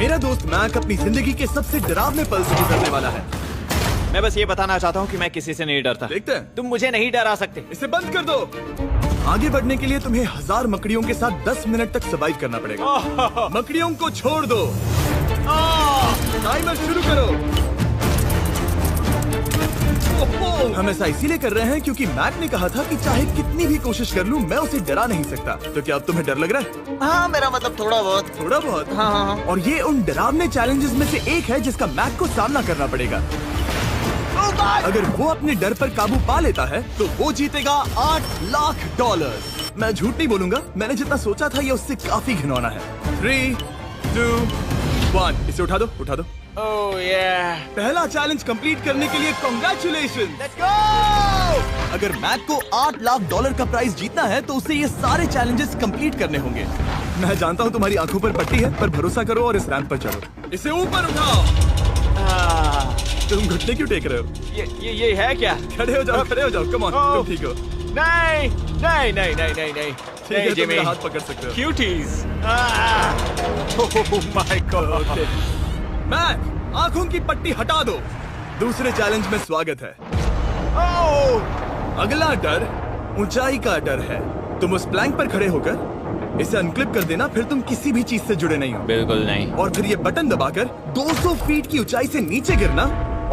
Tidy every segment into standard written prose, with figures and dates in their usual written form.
मेरा दोस्त मैक अपनी जिंदगी के सबसे डरावने पल से गुजरने वाला है। मैं बस ये बताना चाहता हूँ कि मैं किसी से नहीं डरता। देखते हैं। तुम मुझे नहीं डरा सकते। इसे बंद कर दो। आगे बढ़ने के लिए तुम्हें 1000 मकड़ियों के साथ 10 मिनट तक सर्वाइव करना पड़ेगा। मकड़ियों को छोड़ दो। टाइमर शुरू करो। हम ऐसा इसीलिए कर रहे हैं क्योंकि मैक ने कहा था कि चाहे कितनी भी कोशिश कर लूं, मैं उसे डरा नहीं सकता। तो क्या अब तुम्हें डर लग रहा है? हाँ, मेरा मतलब थोड़ा बहुत। थोड़ा बहुत? हाँ। और ये उन डरावने चैलेंजेस में से एक है जिसका मैक को सामना करना पड़ेगा। अगर वो अपने डर पर काबू पा लेता है तो वो जीतेगा $8 लाख। मैं झूठ नहीं बोलूंगा, मैंने जितना सोचा था ये उससे काफी घिनौना है। 3, 2, 1। इसे उठा दो, उठा दो। ओह yeah. पहला चैलेंज कंप्लीट करने के लिए कांग्रेचुलेशन। Let's go! अगर मैक को $8 लाख का प्राइज जीतना है तो उसे ये सारे चैलेंजेस कंप्लीट करने होंगे। मैं जानता हूँ तुम्हारी आंखों पर पट्टी है, पर भरोसा करो और इस रैंप पर चढ़ो। इसे ऊपर उठाओ। तुम घुटने क्यों टेक रहे हो? ये है क्या? खड़े हो जाओ, खड़े हो जाओ। कम ऑन, तुम ठीक हो? नहीं नहीं नहीं नहीं नहीं नहीं। ठीक है, तुम मेरा हाथ पकड़ सकते हो। Cuties. Oh my god. Mac, आंखों की पट्टी हटा दो। दूसरे चैलेंज में स्वागत है। अगला डर ऊंचाई का डर है। तुम उस प्लैंक पर खड़े होकर इसे अनक्लिप कर देना, फिर तुम किसी भी चीज से जुड़े नहीं हो। बिल्कुल नहीं। और फिर ये बटन दबाकर 200 फीट की ऊंचाई से नीचे गिरना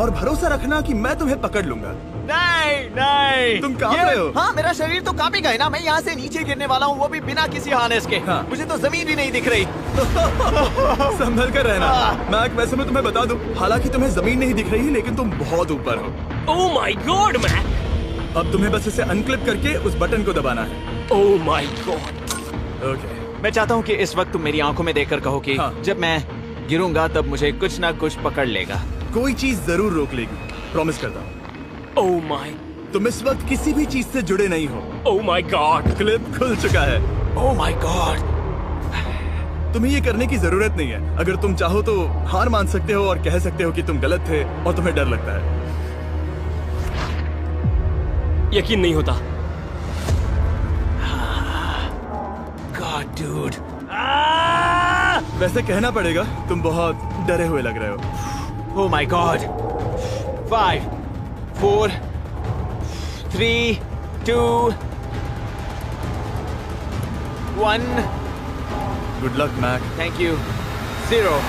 और भरोसा रखना कि मैं तुम्हें पकड़ लूंगा। नहीं नहीं। तुम कांप रहे हो? हाँ, मेरा शरीर तो कांपेगा ही ना। मैं यहाँ से नीचे गिरने वाला हूँ, वो भी बिना किसी हार्नेस के। हाँ। मुझे तो जमीन भी नहीं दिख रही। संभल कर रहना। मैक, वैसे मैं तुम्हें बता दूं, हालांकि तुम्हें जमीन नहीं दिख रही लेकिन तुम बहुत ऊपर हो। Oh my god Mac. अब तुम्हें बस इसे अनक्लिप करके उस बटन को दबाना है। ओह माय गॉड। ओके। मैं चाहता हूँ कि इस वक्त तुम मेरी आंखों में देखकर कहो कि हाँ। जब मैं गिरूंगा तब मुझे कुछ ना कुछ पकड़ लेगा। कोई चीज जरूर रोक लेगी, प्रॉमिस करता हूँ। Oh my. तुम इस वक्त किसी भी चीज से जुड़े नहीं हो। Oh my God. क्लिप खुल चुका है। ओह माय गॉड। तुम्हें ये करने की जरूरत नहीं है। अगर तुम चाहो तो हार मान सकते हो और कह सकते हो कि तुम गलत थे और तुम्हें डर लगता है। यकीन नहीं होता। God dude. वैसे कहना पड़ेगा, तुम बहुत डरे हुए लग रहे हो। Oh my god. 5, 4, 3, 2, 1। Good luck Mac. Thank you. 0।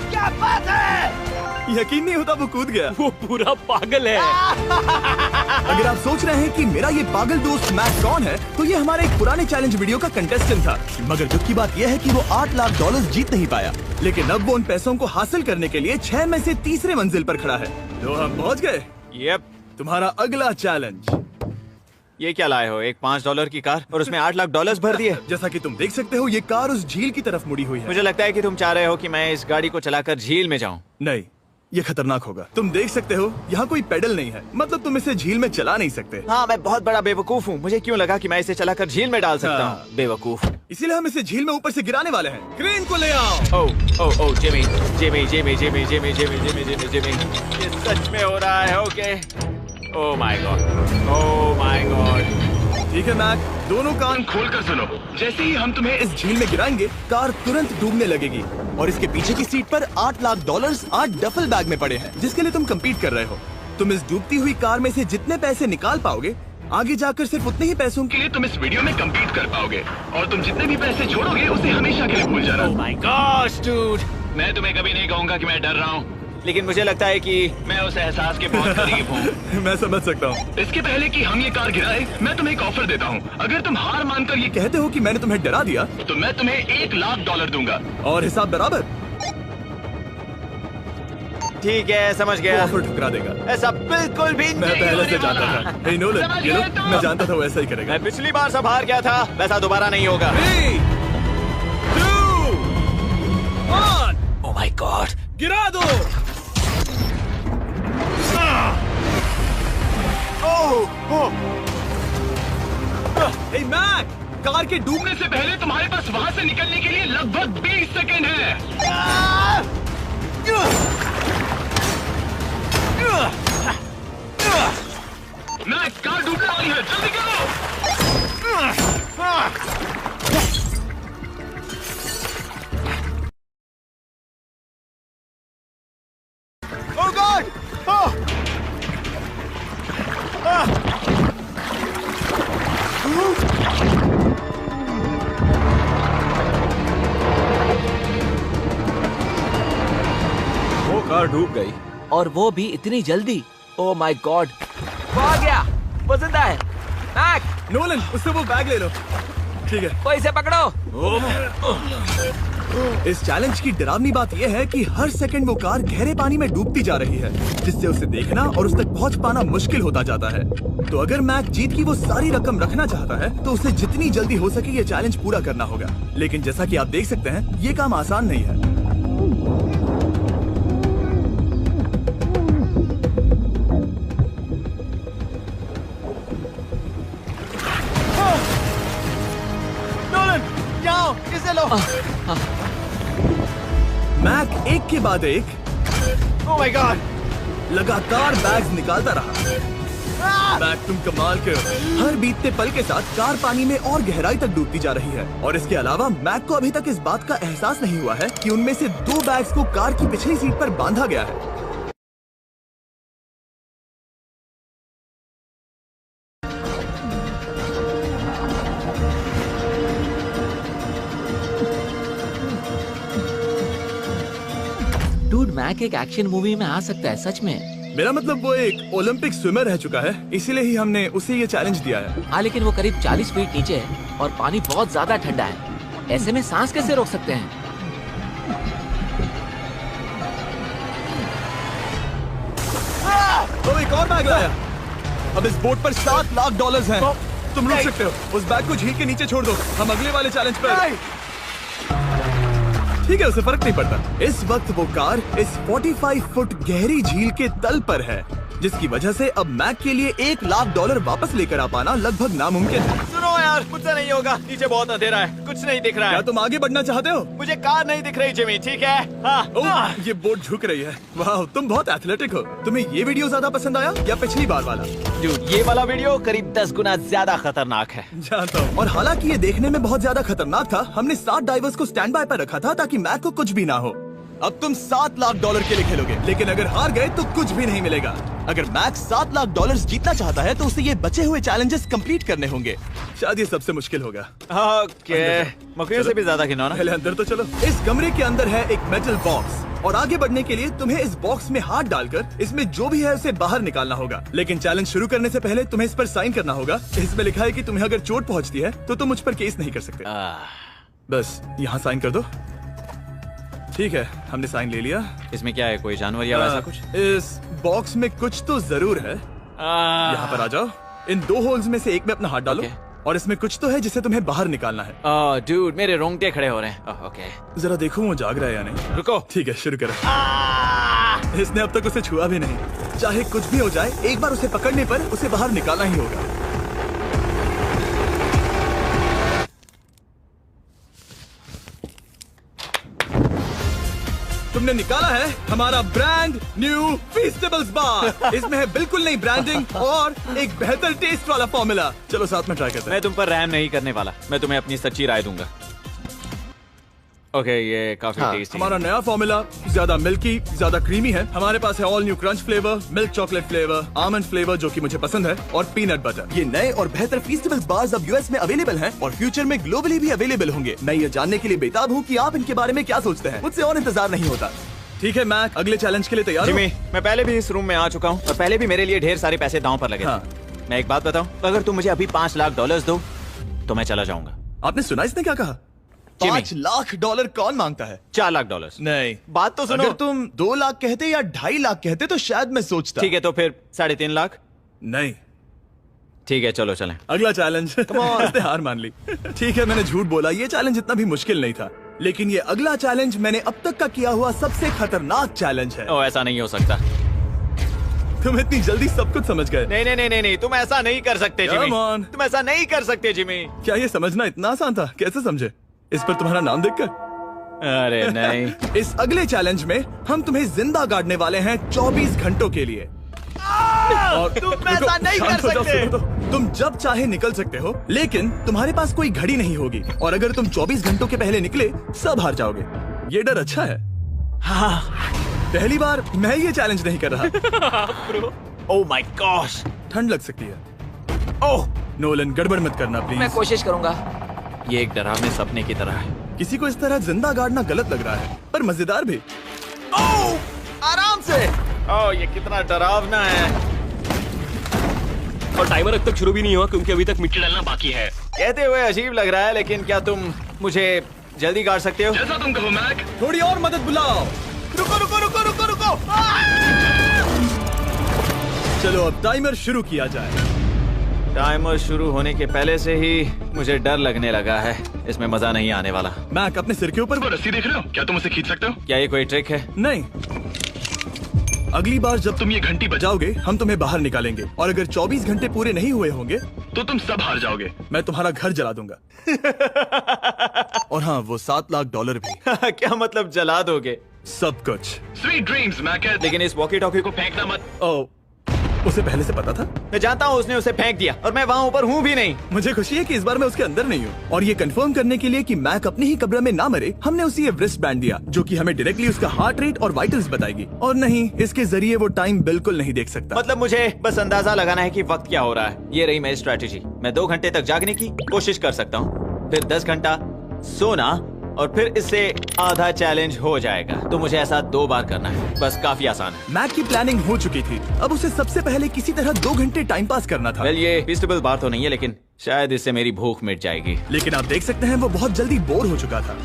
क्या बात है? यकीन नहीं होता वो कूद गया। वो पूरा पागल है। अगर आप सोच रहे हैं कि मेरा ये पागल दोस्त मैक कौन है, तो ये हमारे एक पुराने चैलेंज वीडियो का कंटेस्टेंट था। मगर दुख की बात यह है कि वो $8 लाख जीत नहीं पाया। लेकिन अब वो उन पैसों को हासिल करने के लिए 6 में से तीसरे मंजिल पर खड़ा है। तो हम पहुंच गए। यप। तुम्हारा अगला चैलेंज। ये क्या लाए हो? एक $5 की कार और उसमें $8 लाख भर दिए। जैसा कि तुम देख सकते हो, ये कार उस झील की तरफ मुड़ी हुई है। मुझे लगता है कि तुम चाह रहे हो कि मैं इस गाड़ी को चलाकर झील में जाऊं। नहीं, ये खतरनाक होगा। तुम देख सकते हो यहाँ कोई पेडल नहीं है, मतलब तुम इसे झील में चला नहीं सकते। हाँ, मैं बहुत बड़ा बेवकूफ हूँ। मुझे क्यों लगा कि मैं इसे चलाकर झील में डाल सकता हाँ। हूँ? बेवकूफ। इसीलिए हम इसे झील में ऊपर से गिराने वाले हैं। क्रेन को ले आओ। Oh Jimmy Jimmy Jimmy Jimmy Jimmy Jimmy Jimmy Jimmy Jimmy, ये सच में हो रहा है? Okay. Oh my God. Oh my God. ठीक है मैक, दोनों कान खोलकर सुनो। जैसे ही हम तुम्हें इस झील में गिराएंगे, कार तुरंत डूबने लगेगी और इसके पीछे की सीट पर $8 लाख 8 डफल बैग में पड़े हैं, जिसके लिए तुम कम्पीट कर रहे हो। तुम इस डूबती हुई कार में से जितने पैसे निकाल पाओगे, आगे जाकर सिर्फ उतने ही पैसों के लिए तुम इस वीडियो में कम्पीट कर पाओगे। और तुम जितने भी पैसे छोड़ोगे उसे हमेशा के लिए भूल जाना। Oh my gosh dude. मैं तुम्हें कभी नहीं कहूंगा कि मैं डर रहा हूँ, लेकिन मुझे लगता है कि मैं उस एहसास के बहुत करीब हूँ। मैं समझ सकता हूँ। इसके पहले कि हम ये कार गिराए, मैं तुम्हें एक ऑफर देता हूँ। अगर तुम हार मानकर ये कहते हो कि मैंने तुम्हें डरा दिया, तो मैं तुम्हें $1 लाख दूंगा। और हिसाब बराबर। ठीक है, समझ गया। ऑफर ठुकरा देगा। ऐसा बिल्कुल भी मैं नहीं पहले होने से जानता वाला। था। हे नोलन, समझ ये लो, गए तुम? मैं जानता था वो ऐसा ही करेगा। मैं पिछली बार सब हार गया था, वैसा दोबारा नहीं होगा। 3, 2, 1, ओह माय गॉड। गिरा दो। हे मैक, कार के डूबने डूबने से पहले तुम्हारे पास वहाँ से निकलने के लिए लगभग 20 सेकंड है। जल्दी करो। Oh God! Oh! वो कार डूब गई और वो भी इतनी जल्दी। ओ माय गॉड, वो आ गया, वो जिंदा है। मैक, नोलन, उससे वो बैग ले लो। ठीक है। वो इसे पकड़ो। इस चैलेंज की डरावनी बात यह है कि हर सेकंड वो कार गहरे पानी में डूबती जा रही है, जिससे उसे देखना और उस तक पहुंच पाना मुश्किल होता जाता है। तो अगर मैक जीत की वो सारी रकम रखना चाहता है तो उसे जितनी जल्दी हो सके ये चैलेंज पूरा करना होगा। लेकिन जैसा कि आप देख सकते हैं, ये काम आसान नहीं है। नोलन, जाओ, इसे लो। मैक एक के बाद एक Oh my God! लगातार बैग्स निकालता रहा। मैक, तुम कमाल के हो। हर बीतते पल के साथ कार पानी में और गहराई तक डूबती जा रही है, और इसके अलावा मैक को अभी तक इस बात का एहसास नहीं हुआ है कि उनमें से 2 बैग्स को कार की पिछली सीट पर बांधा गया है। डूड, मैक एक एक्शन मूवी में आ सकता है, सच में। मेरा मतलब वो एक ओलंपिक स्विमर रह चुका है, इसीलिए ही हमने उसे ये चैलेंज दिया है। हाँ, लेकिन वो करीब 40 फीट नीचे है और पानी बहुत ज्यादा ठंडा है। ऐसे में सांस कैसे रोक सकते हैं? तो एक और बैग लाया। अब इस बोट पर $7 लाख हैं। तुम रुक सकते हो। उस बैग को झील के नीचे छोड़ दो, हम अगले वाले चैलेंज पर। ठीक है, उसे फर्क नहीं पड़ता। इस वक्त वो कार इस 45 फुट गहरी झील के तल पर है, जिसकी वजह से अब मैक के लिए $1 लाख वापस लेकर आ पाना लगभग नामुमकिन है। सुनो यार, मुझसे नहीं होगा। नीचे बहुत अंधेरा है, कुछ नहीं दिख रहा क्या है। तुम आगे बढ़ना चाहते हो? मुझे कार नहीं दिख रही जिमी, ठीक है? हाँ। ओह, ये बोट झुक रही है। वाह, तुम बहुत एथलेटिक हो। तुम्हें ये वीडियो ज्यादा पसंद आया या पिछली बार वाला? Dude, ये वाला वीडियो करीब 10 गुना ज्यादा खतरनाक है। जानता हूँ। और हालांकि ये देखने में बहुत ज्यादा खतरनाक था, हमने 7 डाइवर्स को स्टैंड बाय पर रखा था ताकि मैक को कुछ भी ना हो। अब तुम $7 लाख के लिए खेलोगे, लेकिन अगर हार गए तो कुछ भी नहीं मिलेगा। अगर मैक $7 लाख जीतना चाहता है तो उसे ये बचे हुए चैलेंजेस कंप्लीट करने होंगे। शायद ये सबसे मुश्किल होगा। ओके, मकड़ियों से भी ज्यादा खिलौना। पहले अंदर तो चलो। इस कमरे के अंदर है एक मेटल बॉक्स, और आगे बढ़ने के लिए तुम्हें इस बॉक्स में हाथ डालकर इसमें जो भी है उसे बाहर निकालना होगा। लेकिन चैलेंज शुरू करने से पहले तुम्हें इस पर साइन करना होगा। इसमें लिखा है कि तुम्हें अगर चोट पहुंचती है तो तुम मुझ पर केस नहीं कर सकते। बस यहाँ साइन कर दो। ठीक है, हमने साइन ले लिया। इसमें क्या है, कोई जानवर या वैसा कुछ? इस बॉक्स में कुछ तो जरूर है। यहाँ पर आ जाओ। इन 2 होल्स में से एक में अपना हाथ डालो। और इसमें कुछ तो है जिसे तुम्हें बाहर निकालना है। डूड, मेरे रोंगटे खड़े हो रहे हैं। ओके, जरा देखो वो जाग रहा है या नहीं। रुको। ठीक है, शुरू करो। इसने अब तक उसे छुआ भी नहीं। चाहे कुछ भी हो जाए, एक बार उसे पकड़ने पर उसे बाहर निकालना ही होगा। तुमने निकाला है हमारा ब्रांड न्यू फीस्टेबल्स बार। इसमें है बिल्कुल नई ब्रांडिंग और एक बेहतर टेस्ट वाला फॉर्मूला। चलो साथ में ट्राई करते हैं। मैं तुम पर रहम नहीं करने वाला, मैं तुम्हें अपनी सच्ची राय दूंगा। ओके, ये काफी टेस्टी। हमारा नया फॉर्मूला ज्यादा मिल्की, ज्यादा क्रीमी है। हमारे पास है all new crunch flavour, milk chocolate flavour, almond flavour जो कि मुझे पसंद है, और पीनट बटर। ये नए और बेहतर फीस्टेबल्स बार्स अब यूएस में अवेलेबल हैं और फ्यूचर में ग्लोबली भी अवेलेबल होंगे। मैं ये जानने के लिए बेताब हूँ कि आप इनके बारे में क्या सोचते हैं। मुझसे और इंतजार नहीं होता। ठीक है मैक, अगले चैलेंज के लिए तैयार हो? जिमी, मैं पहले भी इस रूम में आ चुका हूँ और पहले भी मेरे लिए ढेर सारे पैसे दांव पर लगे थे। मैं एक बात बताऊं, अगर तुम मुझे अभी $5 लाख दो तो मैं चला जाऊंगा। आपने सुना इसने क्या कहा? $5 लाख कौन मांगता है? $4 लाख। नहीं, बात तो सुनो। अगर तुम 2 लाख कहते या 2.5 लाख कहते तो शायद मैं सोचता। ठीक है, तो फिर 3.5 लाख। नहीं, ठीक है, चलो चलें। अगला चैलेंज। इसने हार मान ली। ठीक है, मैंने झूठ बोला। ये चैलेंज इतना भी मुश्किल नहीं था, लेकिन ये अगला चैलेंज मैंने अब तक का किया हुआ सबसे खतरनाक चैलेंज है। ओ, ऐसा नहीं हो सकता। तुम इतनी जल्दी सब कुछ समझ गए। नहीं नहीं नहीं नहीं, तुम ऐसा नहीं कर सकते जिमी। Come on. तुम ऐसा नहीं कर सकते जिमी। क्या ये समझना इतना आसान था? कैसे समझे? इस पर तुम्हारा नाम देखकर? अरे नहीं। इस अगले चैलेंज में हम तुम्हें जिंदा गाड़ने वाले हैं 24 घंटों के लिए। और तुम ऐसा नहीं कर शांत हो जाओ, सकते। सुनो तो। तुम जब चाहे निकल सकते हो, लेकिन तुम्हारे पास कोई घड़ी नहीं होगी, और अगर तुम 24 घंटों के पहले निकले सब हार जाओगे। ये डर अच्छा है। हाँ। पहली बार मैं ये चैलेंज नहीं कर रहा। Oh my gosh. ठंड लग सकती है। ओह, नोलन गड़बड़ मत करना मैं प्लीज। कोशिश करूंगा। ये एक डरावने सपने की तरह है। किसी को इस तरह जिंदा गाड़ना गलत लग रहा है, पर मजेदार भी। आराम से। ओह, ये कितना डरावना है। और टाइमर अब तक शुरू भी नहीं हुआ क्योंकि अभी तक मिट्टी डलना बाकी है। कहते हुए अजीब लग रहा है, लेकिन क्या तुम मुझे जल्दी गाड़ सकते हो? जैसा तुम कहो मैक। थोड़ी और मदद बुलाओ। रुको रुको रुको रुको रुको। चलो अब टाइमर शुरू किया जाए। टाइमर शुरू होने के पहले से ही मुझे डर लगने लगा है। इसमें मजा नहीं आने वाला। मैक अपने सिर के ऊपर। वो रस्सी देख रहे हो? क्या तुम उसे खींच सकते हो? क्या ये कोई ट्रिक है? नहीं, अगली बार जब तुम ये घंटी बजाओगे हम तुम्हें बाहर निकालेंगे, और अगर 24 घंटे पूरे नहीं हुए होंगे तो तुम सब हार जाओगे। मैं तुम्हारा घर जला दूंगा। और हाँ, वो $7 लाख भी। क्या मतलब जला दोगे? सब कुछ। Sweet dreams Mac. लेकिन इस वॉकी टॉकी को फेंकना मत। ओ, उसे पहले से पता था? मैं जानता हूँ उसने उसे फेंक दिया, और मैं वहाँ ऊपर हूँ भी नहीं। मुझे खुशी है कि इस बार मैं उसके अंदर नहीं हूँ। और ये कंफर्म करने के लिए कि मैक अपनी ही कब्र में ना मरे, हमने उसे ये रिस्ट बैंड दिया, जो कि हमें डायरेक्टली उसका हार्ट रेट और वाइटल्स बताएगी। और नहीं, इसके जरिए वो टाइम बिल्कुल नहीं देख सकता। मतलब मुझे बस अंदाजा लगाना है कि वक्त क्या हो रहा है। ये रही मेरी स्ट्रेटेजी। मैं 2 घंटे तक जागने की कोशिश कर सकता हूँ, फिर 10 घंटा सोना, और फिर इससे आधा चैलेंज हो जाएगा। तो मुझे ऐसा 2 बार करना है, बस काफी आसान है। मैक की प्लानिंग हो चुकी थी, अब उसे सबसे पहले किसी तरह 2 घंटे टाइम पास करना था। वेल, ये फीस्टेबल बार तो नहीं है, लेकिन शायद इससे मेरी भूख मिट जाएगी। लेकिन आप देख सकते हैं वो बहुत जल्दी बोर हो चुका था।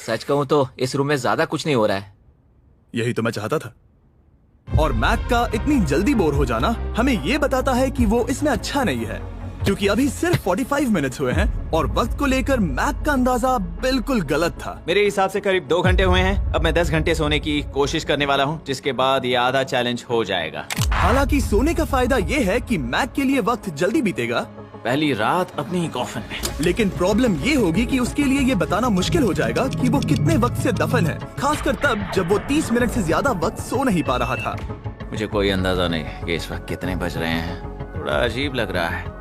सच कहूँ तो इस रूम में ज्यादा कुछ नहीं हो रहा है। यही तो मैं चाहता था। और मैक का इतनी जल्दी बोर हो जाना हमें ये बताता है कि वो इसमें अच्छा नहीं है, क्योंकि अभी सिर्फ 45 मिनट्स हुए हैं, और वक्त को लेकर मैक का अंदाजा बिल्कुल गलत था। मेरे हिसाब से करीब 2 घंटे हुए हैं। अब मैं 10 घंटे सोने की कोशिश करने वाला हूँ, जिसके बाद ये आधा चैलेंज हो जाएगा। हालांकि सोने का फायदा ये है कि मैक के लिए वक्त जल्दी बीतेगा, पहली रात अपनी ही कॉफिन में। लेकिन प्रॉब्लम ये होगी कि उसके लिए ये बताना मुश्किल हो जाएगा कि वो कितने वक्त से दफन है, खासकर तब जब वो 30 मिनट से ज्यादा वक्त सो नहीं पा रहा था। मुझे कोई अंदाजा नहीं कि इस वक्त कितने बज रहे हैं। थोड़ा अजीब लग रहा है।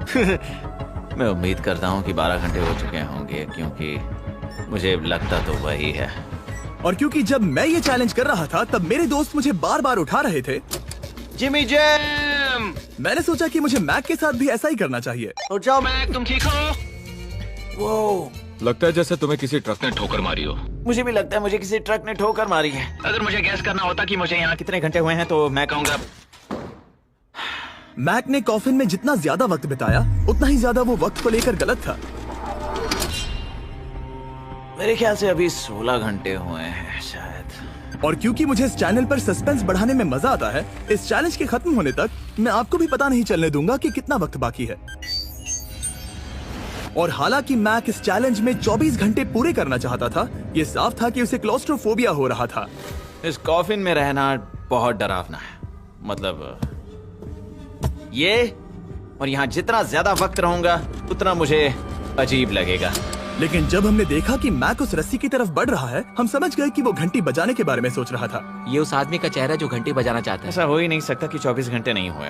मैं उम्मीद करता हूँ कि 12 घंटे हो चुके होंगे, क्योंकि मुझे लगता तो वही है। और क्योंकि जब मैं ये चैलेंज कर रहा था तब मेरे दोस्त मुझे बार बार उठा रहे थे, जिमी जैम। मैंने सोचा कि मुझे मैक के साथ भी ऐसा ही करना चाहिए। उठ जाओ। मैक तुम ठीक हो? वो लगता है जैसे तुम्हें किसी ट्रक ने ठोकर मारी हो। मुझे भी लगता है मुझे किसी ट्रक ने ठोकर मारी है। अगर मुझे गैस करना होता कि मुझे यहाँ कितने घंटे हुए हैं तो मैं कहूँगा मैक ने कॉफिन में जितना ज्यादा वक्त बिताया उतना ही ज्यादा वो वक्त को लेकर गलत था। मेरे ख्याल से अभी 16 घंटे हुए हैं शायद। और क्योंकि मुझे इस चैनल पर सस्पेंस बढ़ाने में मजा आता है, इस चैलेंज के खत्म होने तक मैं आपको भी पता नहीं चलने दूंगा कि कितना वक्त बाकी है। और हालांकि मैक इस चैलेंज में 24 घंटे पूरे करना चाहता था, ये साफ था कि उसे क्लॉस्ट्रोफोबिया हो रहा था। इस कॉफिन में रहना बहुत डरावना है। मतलब ये, और यहाँ जितना ज्यादा वक्त रहूंगा उतना मुझे अजीब लगेगा। लेकिन जब हमने देखा कि मैक उस रस्सी की तरफ बढ़ रहा है, हम समझ गए कि वो घंटी बजाने के बारे में सोच रहा था। ये उस आदमी का चेहरा जो घंटी बजाना चाहता है। ऐसा हो ही नहीं सकता कि 24 घंटे नहीं हुए।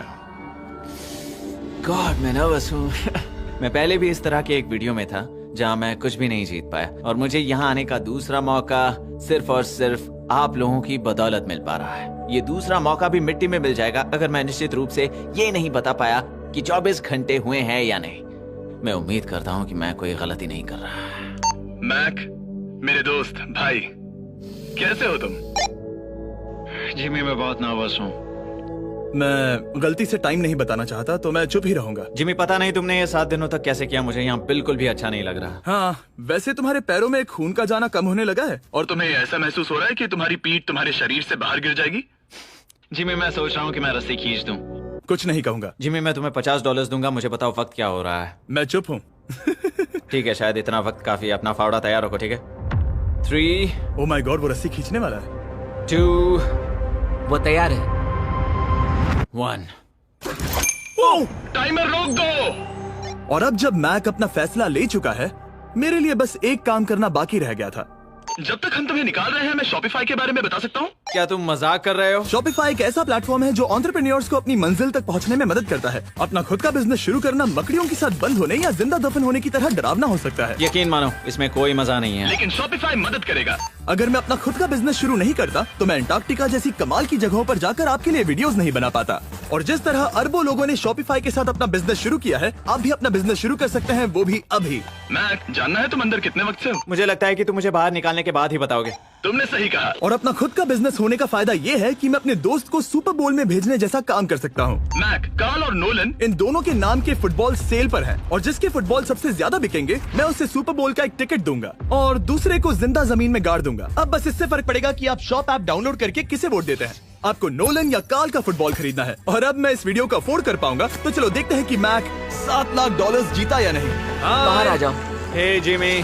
गॉड, मैं नर्वस हूँ। मैं पहले भी इस तरह के एक वीडियो में था जहाँ मैं कुछ भी नहीं जीत पाया, और मुझे यहाँ आने का दूसरा मौका सिर्फ और सिर्फ आप लोगों की बदौलत मिल पा रहा है। ये दूसरा मौका भी मिट्टी में मिल जाएगा अगर मैं निश्चित रूप से ये नहीं बता पाया कि 24 घंटे हुए हैं या नहीं। मैं उम्मीद करता हूँ कि मैं कोई गलती नहीं कर रहा। मैक, मेरे दोस्त भाई, कैसे हो तुम? जिमी, मैं बहुत नर्वस हूँ। मैं गलती से टाइम नहीं बताना चाहता तो मैं चुप ही रहूंगा। जिमी, पता नहीं तुमने ये 7 दिनों तक कैसे किया, मुझे यहाँ बिल्कुल भी अच्छा नहीं लग रहा। हाँ, वैसे तुम्हारे पैरों में खून का जाना कम होने लगा है। और तुम्हें ऐसा महसूस हो रहा है कि तुम्हारी पीठ तुम्हारे शरीर से बाहर गिर जाएगी? जिमी, मैं सोच रहा हूँ कि मैं रस्सी खींच दूं। कुछ नहीं कहूंगा। जिमी, मैं तुम्हें $50 दूंगा, मुझे बताओ वक्त क्या हो रहा है। मैं चुप हूँ। ठीक है, शायद इतना वक्त काफी है। अपना फावड़ा तैयार रखो, ठीक है? 3, ओह माय गॉड, वो रस्सी खींचने वाला है। 2, वो तैयार है। 1। टाइमर रोक दो। और अब जब मैक अपना फैसला ले चुका है, मेरे लिए बस एक काम करना बाकी रह गया था। जब तक हम तुम्हें निकाल रहे हैं, मैं शॉपिफाई के बारे में बता सकता हूँ। क्या तुम मजाक कर रहे हो? Shopify एक ऐसा प्लेटफॉर्म है जो एंटरप्रेन्योर्स को अपनी मंजिल तक पहुंचने में मदद करता है। अपना खुद का बिजनेस शुरू करना मकड़ियों के साथ बंद होने या जिंदा दफन होने की तरह डरावना हो सकता है। यकीन मानो, इसमें कोई मजा नहीं है। लेकिन शॉपिफाई मदद करेगा। अगर मैं अपना खुद का बिजनेस शुरू नहीं करता तो मैं अंटार्कटिका जैसी कमाल की जगहों पर जाकर आपके लिए वीडियोस नहीं बना पाता। और जिस तरह अरबों लोगों ने Shopify के साथ अपना बिजनेस शुरू किया है, आप भी अपना बिजनेस शुरू कर सकते हैं, वो भी अभी। मैक, जानना है तुम अंदर कितने वक्त से हो? मुझे लगता है कि तुम मुझे बाहर निकालने के बाद ही बताओगे। तुमने सही कहा। और अपना खुद का बिजनेस होने का फायदा ये है कि मैं अपने दोस्त को सुपर बोल में भेजने जैसा काम कर सकता हूँ। मैक, कार्ल और नोलन इन दोनों के नाम के फुटबॉल सेल पर हैं और जिसके फुटबॉल सबसे ज्यादा बिकेंगे मैं उसे सुपर बोल का एक टिकट दूंगा और दूसरे को जिंदा जमीन में गाड़ दूंगा। अब बस इससे फर्क पड़ेगा कि आप शॉप ऐप डाउनलोड करके किसे वोट देते हैं। आपको नोलन या कार्ल का फुटबॉल खरीदना है और अब मैं इस वीडियो को अफोर्ड कर पाऊंगा, तो चलो देखते हैं कि मैक $7 लाख जीता या नहीं। बाहर आ जाओ। हे जिमी,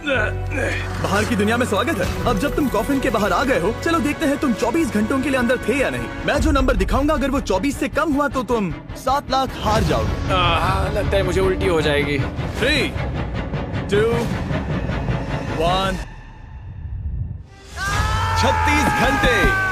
बाहर की दुनिया में स्वागत है। अब जब तुम कॉफिन के बाहर आ गए हो, चलो देखते हैं तुम 24 घंटों के लिए अंदर थे या नहीं। मैं जो नंबर दिखाऊंगा, अगर वो 24 से कम हुआ तो तुम 7 लाख हार जाओगे। लगता है मुझे उल्टी हो जाएगी। 3, 2, 1। 36 घंटे।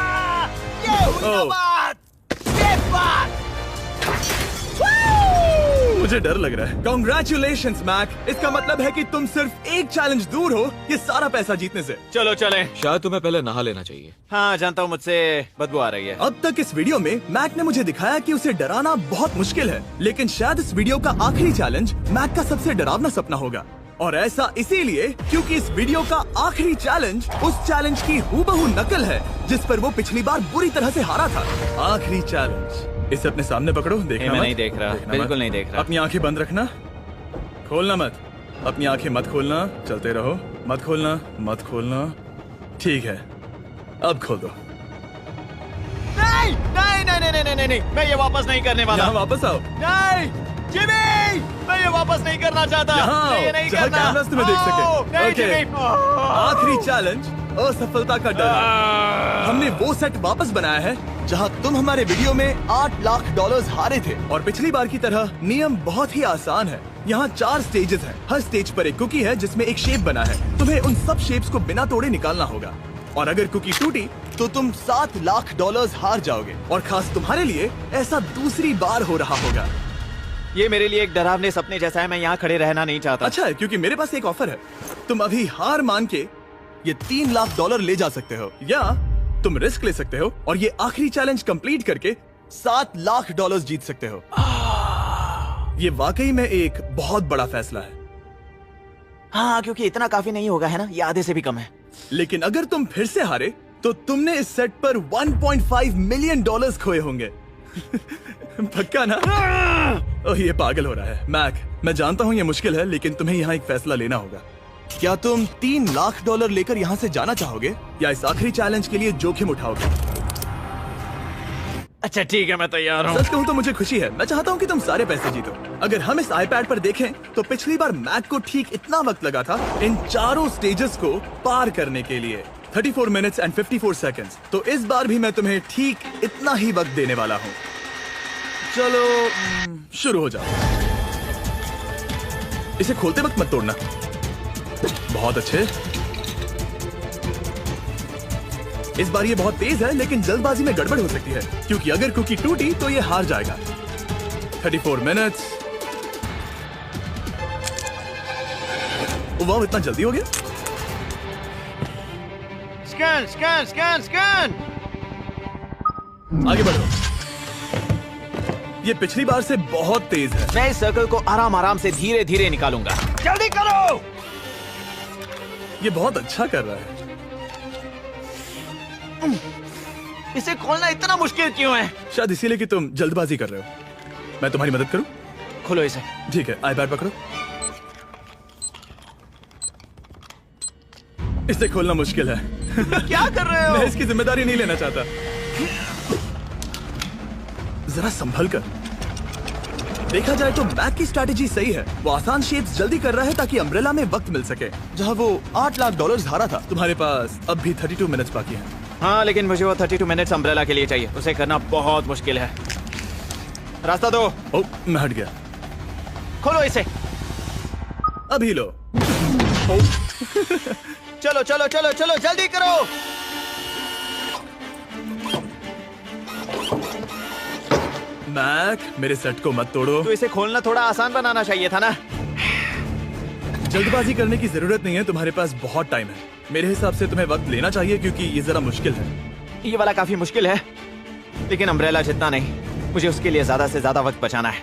मुझे डर लग रहा है। Congratulations, Mac. इसका मतलब है कि तुम सिर्फ एक चैलेंज दूर हो ये सारा पैसा जीतने से। चलो चलें। शायद तुम्हें पहले नहा लेना चाहिए। हाँ जानता हूँ, मुझसे बदबू आ रही है। अब तक इस वीडियो में मैक ने मुझे दिखाया कि उसे डराना बहुत मुश्किल है, लेकिन शायद इस वीडियो का आखिरी चैलेंज मैक का सबसे डरावना सपना होगा। और ऐसा इसीलिए क्योंकि इस वीडियो का आखिरी चैलेंज उस चैलेंज की हूबहू नकल है जिस पर वो पिछली बार बुरी तरह से हारा था। आखिरी चैलेंज। इसे अपने सामने पकड़ो, देखना मैं मत। नहीं देख रहा, देखना बिल्कुल मत। नहीं देख रहा। अपनी आंखें बंद रखना, खोलना मत। अपनी आंखें मत खोलना, चलते रहो। मत खोलना, मत खोलना। ठीक है, अब खोल दो। नहीं नहीं नहीं नहीं नहीं नहीं, मैं ये वापस नहीं करने वाला। यहाँ वापस आओ। नहीं जिमी, मैं ये वापस नहीं करना चाहता। यहाँ मैं ये आओ, नहीं जहाँ करना। कैमरास तुम्हें देख सके। नहीं ओके। जिमी। आखिरी चैलेंज असफलता का डर। हमने वो सेट वापस बनाया है जहां तुम हमारे वीडियो में $8 लाख हारे थे और पिछली बार की तरह नियम बहुत ही आसान है। यहाँ 4 स्टेजेस हैं। हर स्टेज पर एक कुकी है जिसमें एक शेप बना है। तुम्हें उन सब शेप्स को बिना तोड़े निकालना होगा और अगर कुकी टूटी तो तुम $7 लाख हार जाओगे। और खास तुम्हारे लिए ऐसा दूसरी बार हो रहा होगा। ये मेरे लिए एक डरावने सपने जैसा है। मैं यहाँ खड़े रहना नहीं चाहता। अच्छा है, क्योंकि मेरे पास एक ऑफर है। तुम अभी हार मान के ये $3 लाख ले जा सकते हो या तुम रिस्क ले सकते हो और ये आखिरी चैलेंज कंप्लीट करके $7 लाख जीत सकते हो। ये वाकई में एक बहुत बड़ा फैसला है। हाँ, क्योंकि इतना काफी नहीं होगा, है ना? ये आधे से भी कम है। लेकिन अगर तुम फिर से हारे तो तुमने इस सेट पर $1.5 मिलियन खोए होंगे। पक्का ना? ओह, ये पागल हो रहा है। मैक, मैं जानता हूँ ये मुश्किल है, लेकिन तुम्हें यहाँ एक फैसला लेना होगा। क्या तुम $3 लाख लेकर यहाँ से जाना चाहोगे या इस आखिरी चैलेंज के लिए जोखिम उठाओगे? अच्छा ठीक है, मैं तैयार हूँ। सच कहूँ तो मुझे खुशी है। मैं चाहता हूँ कि तुम सारे पैसे जीतो। अगर हम इस iPad पर देखें तो पिछली बार मैक को ठीक इतना वक्त लगा था इन चारों स्टेजेस को पार करने के लिए, 34 मिनट्स एंड 54 सेकंड्स। तो इस बार भी मैं तुम्हें ठीक इतना ही वक्त देने वाला हूँ। चलो शुरू हो जाओ। इसे खोलते वक्त मत तोड़ना। बहुत अच्छे। इस बार ये बहुत तेज है, लेकिन जल्दबाजी में गड़बड़ हो सकती है क्योंकि अगर कुकी टूटी तो ये हार जाएगा। 34 मिनट्स। वाह, इतना जल्दी हो गया। Scan scan scan scan. आगे बढ़ो। ये पिछली बार से बहुत तेज है। मैं इस सर्कल को आराम आराम से धीरे धीरे निकालूंगा। जल्दी करो। ये बहुत अच्छा कर रहा है। इसे खोलना इतना मुश्किल क्यों है? शायद इसीलिए कि तुम जल्दबाजी कर रहे हो। मैं तुम्हारी मदद करूं? खोलो इसे। ठीक है, iPad पकड़ो। इसे खोलना मुश्किल है। क्या कर रहे हो? मैं इसकी जिम्मेदारी नहीं लेना चाहता। जरा संभल कर। देखा जाए तो मैक की स्ट्रैटेजी सही है। वो आसान शेप्स जल्दी कर रहा है ताकि अम्ब्रेला में वक्त मिल सके। जहां वो $8 लाख हारा था, तुम्हारे पास अब भी 32 मिनट्स बाकी हैं। हाँ, लेकिन मुझे वो 32 मिनट्स अम्ब्रेला के लिए चाहिए। उसे करना बहुत मुश्किल है। रास्ता दो। ओह, मैं हट गया। खोलो इसे। अभी लो। चलो चलो चलो चलो जल्दी करो। मैक, मेरे सेट को मत तोड़ो। तो इसे खोलना थोड़ा आसान बनाना चाहिए था ना। जल्दबाजी करने की जरूरत नहीं है, तुम्हारे पास बहुत टाइम है। मेरे हिसाब से तुम्हें वक्त लेना चाहिए क्योंकि ये जरा मुश्किल है। ये वाला काफी मुश्किल है, लेकिन अम्ब्रेला जितना नहीं। मुझे उसके लिए ज्यादा से ज्यादा वक्त बचाना है।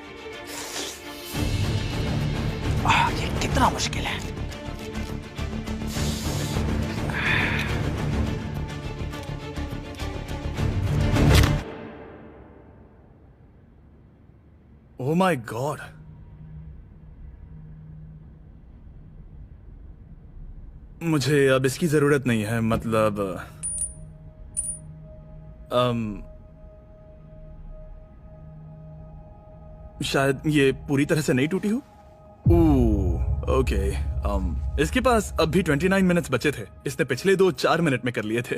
ये कितना मुश्किल है। ओह माय गॉड, मुझे अब इसकी जरूरत नहीं है। मतलब शायद ये पूरी तरह से नहीं टूटी हो। ओके, इसके पास अब भी 29 मिनट्स बचे थे। इसने पिछले 4 मिनट में कर लिए थे।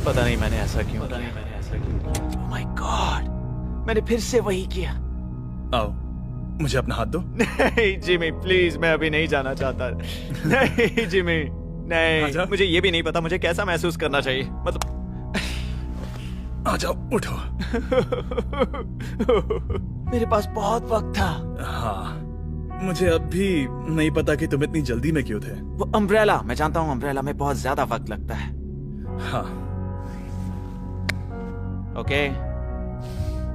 पता नहीं मैंने ऐसा क्यों। ओह माय गॉड, मैंने फिर से वही किया। आओ, मुझे अपना हाथ दो। नहीं जिमी प्लीज, मैं अभी नहीं जाना चाहता। नहीं जिमी, आजा। नहीं, मुझे ये भी नहीं पता मुझे कैसा महसूस करना चाहिए। मतलब आ जाओ, उठो। मेरे पास बहुत वक्त था। हाँ, मुझे अब भी नहीं पता कि तुम इतनी जल्दी में क्यों थे। वो अम्ब्रेला, मैं जानता हूँ अम्ब्रेला में बहुत ज्यादा वक्त लगता है। हाँ, ओके।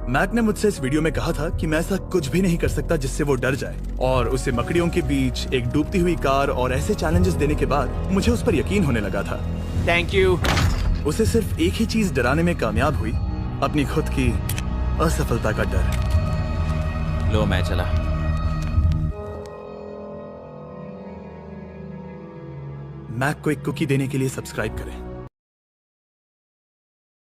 मैक ने मुझसे इस वीडियो में कहा था कि मैं ऐसा कुछ भी नहीं कर सकता जिससे वो डर जाए, और उसे मकड़ियों के बीच एक डूबती हुई कार और ऐसे चैलेंजेस देने के बाद मुझे उस पर यकीन होने लगा था। Thank you. उसे सिर्फ एक ही चीज डराने में कामयाब हुई, अपनी खुद की असफलता का डर। लो मैं चला। मैक को एक कुकी देने के लिए सब्सक्राइब करें।